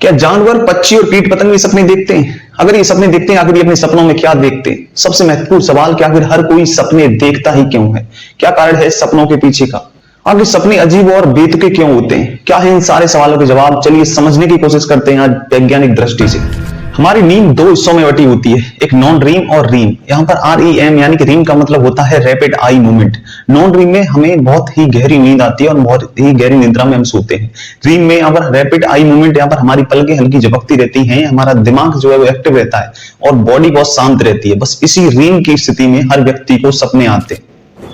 क्या जानवर, पक्षी और कीट पतंग भी सपने देखते हैं? अगर ये सपने देखते हैं, आखिर ये अपने सपनों में क्या देखते हैं? सबसे महत्वपूर्ण सवाल कि आखिर हर कोई सपने देखता ही क्यों है? क्या कारण है सपनों के पीछे का? आखिर सपने अजीब और बेतुके क्यों होते हैं? क्या है इन सारे सवालों के जवाब? चलिए समझने की कोशिश करते हैं आज वैज्ञानिक दृष्टि से। हमारी नींद दो हिस्सों में बटी होती है, एक नॉन रीम और रीम। यहाँ पर REM यानी कि रीम का मतलब होता है रैपिड आई मूवमेंट। नॉन रीम में हमें बहुत ही गहरी नींद आती है और बहुत ही गहरी निद्रा में हम सोते हैं। रीम में यहाँ पर रैपिड आई मूवमेंट, यहाँ पर हमारी पलकें हल्की झपकती रहती हैं, हमारा दिमाग जो है वो एक्टिव रहता है और बॉडी बहुत शांत रहती है। बस इसी रीम की स्थिति में हर व्यक्ति को सपने आते हैं।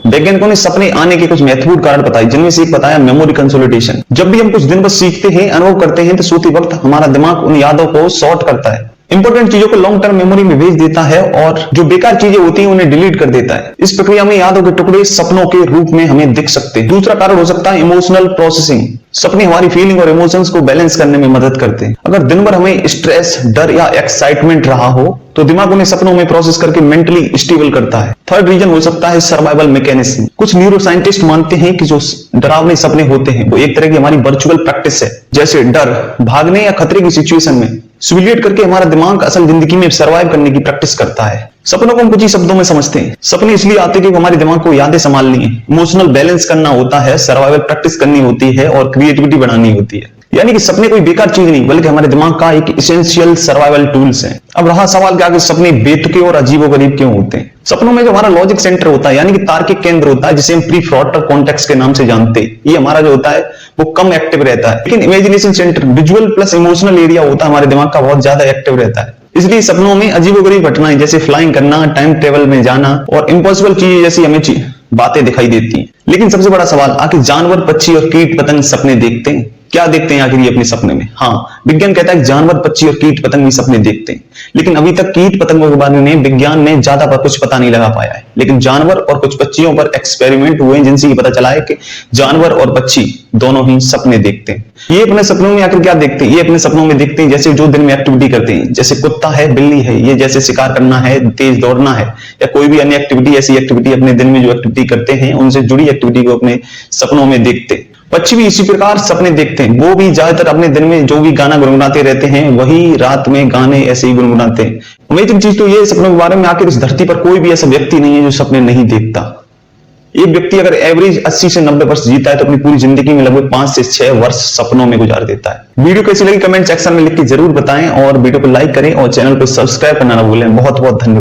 वैज्ञानिकों ने सपने आने के कुछ महत्वपूर्ण कारण बताए, जिनमें से एक बताया मेमोरी कंसोलिडेशन। जब भी हम कुछ दिन बस सीखते हैं, अनुभव करते हैं, तो सोते वक्त हमारा दिमाग उन यादों को सॉर्ट करता है, इंपॉर्टेंट चीजों को लॉन्ग टर्म मेमोरी में भेज देता है और जो बेकार चीजें होती हैं उन्हें डिलीट कर देता है। इस प्रक्रिया में यादों के टुकड़े सपनों के रूप में हमें दिख सकते हैं। दूसरा कारण हो सकता है इमोशनल प्रोसेसिंग। सपने हमारी फीलिंग और इमोशंस को बैलेंस करने में मदद करते हैं। अगर दिन भर हमें स्ट्रेस, डर या एक्साइटमेंट रहा हो तो दिमाग उन्हें सपनों में प्रोसेस करके मेंटली स्टेबल करता है। थर्ड रीजन हो सकता है सर्वाइवल मैकेनिज्म। कुछ न्यूरो साइंटिस्ट मानते हैं कि जो डरावने सपने होते हैं वो एक तरह की हमारी वर्चुअल प्रैक्टिस है। जैसे डर, भागने या खतरे की सिचुएशन में सिमुलेट करके हमारा दिमाग असल जिंदगी में सर्वाइव करने की प्रैक्टिस करता है। सपनों को हम कुछ ही शब्दों में समझते हैं। सपने इसलिए आते हैं कि हमारे दिमाग को यादें संभालनी है, इमोशनल बैलेंस करना होता है, सर्वाइवल प्रैक्टिस करनी होती है और क्रिएटिविटी बढ़ानी होती है। यानी कि सपने कोई बेकार चीज नहीं, बल्कि हमारे दिमाग का एक एसेंशियल सर्वाइवल टूल्स है। अब रहा सवाल कि आखिर सपने बेतुके और अजीबोगरीब क्यों होते हैं? सपनों में जो हमारा लॉजिक सेंटर होता है, यानी कि तार्किक केंद्र होता है, जिसे हम प्रीफ्रंटल कॉर्टेक्स के नाम से जानते हैं, ये हमारा जो होता है वो कम एक्टिव रहता है। लेकिन imagination centre, visual plus emotional area होता है हमारे दिमाग का, बहुत ज्यादा एक्टिव रहता है। इसलिए सपनों में अजीबोगरीब घटनाएं जैसे फ्लाइंग करना, टाइम ट्रेवल में जाना और इम्पॉसिबल चीजें जैसी हमें बातें दिखाई देती हैं। लेकिन सबसे बड़ा सवाल, आखिर जानवर, पक्षी और कीट पतंग सपने देखते हैं? क्या देखते हैं आखिर ये अपने सपने में? हाँ, विज्ञान कहता है कि जानवर, पक्षी और कीट पतंग भी सपने देखते हैं। लेकिन अभी तक कीट पतंगों के बारे में विज्ञान ने ज्यादा पर कुछ पता नहीं लगा पाया है। लेकिन जानवर और कुछ पक्षियों पर एक्सपेरिमेंट हुए हैं, जिनसे ये पता चला है कि जानवर और पक्षी दोनों ही सपने देखते हैं। ये अपने सपनों में आखिर क्या देखते हैं? ये अपने सपनों में देखते हैं जैसे जो दिन में एक्टिविटी करते हैं, जैसे कुत्ता है, बिल्ली है, ये जैसे शिकार करना है, तेज दौड़ना है या कोई भी अन्य एक्टिविटी, ऐसी एक्टिविटी अपने दिन में जो एक्टिविटी करते हैं उनसे जुड़ी एक्टिविटी को अपने सपनों में देखते हैं। पक्षी भी इसी प्रकार सपने देखते हैं। वो भी ज्यादातर अपने दिन में जो भी गाना गुनगुनाते रहते हैं, वही रात में गाने ऐसे ही गुनगुनाते हैं। अमेजिंग चीज तो ये सपनों के बारे में, आखिर इस धरती पर कोई भी ऐसा व्यक्ति नहीं है जो सपने नहीं देखता। एक व्यक्ति अगर एवरेज 80 से 90 वर्ष जीता है तो अपनी पूरी जिंदगी में लगभग 5 से 6 वर्ष सपनों में गुजार देता है। वीडियो कैसी लगी कमेंट सेक्शन में लिख के जरूर बताएं और वीडियो को लाइक करें और चैनल को सब्सक्राइब करना ना भूलें। बहुत बहुत धन्यवाद।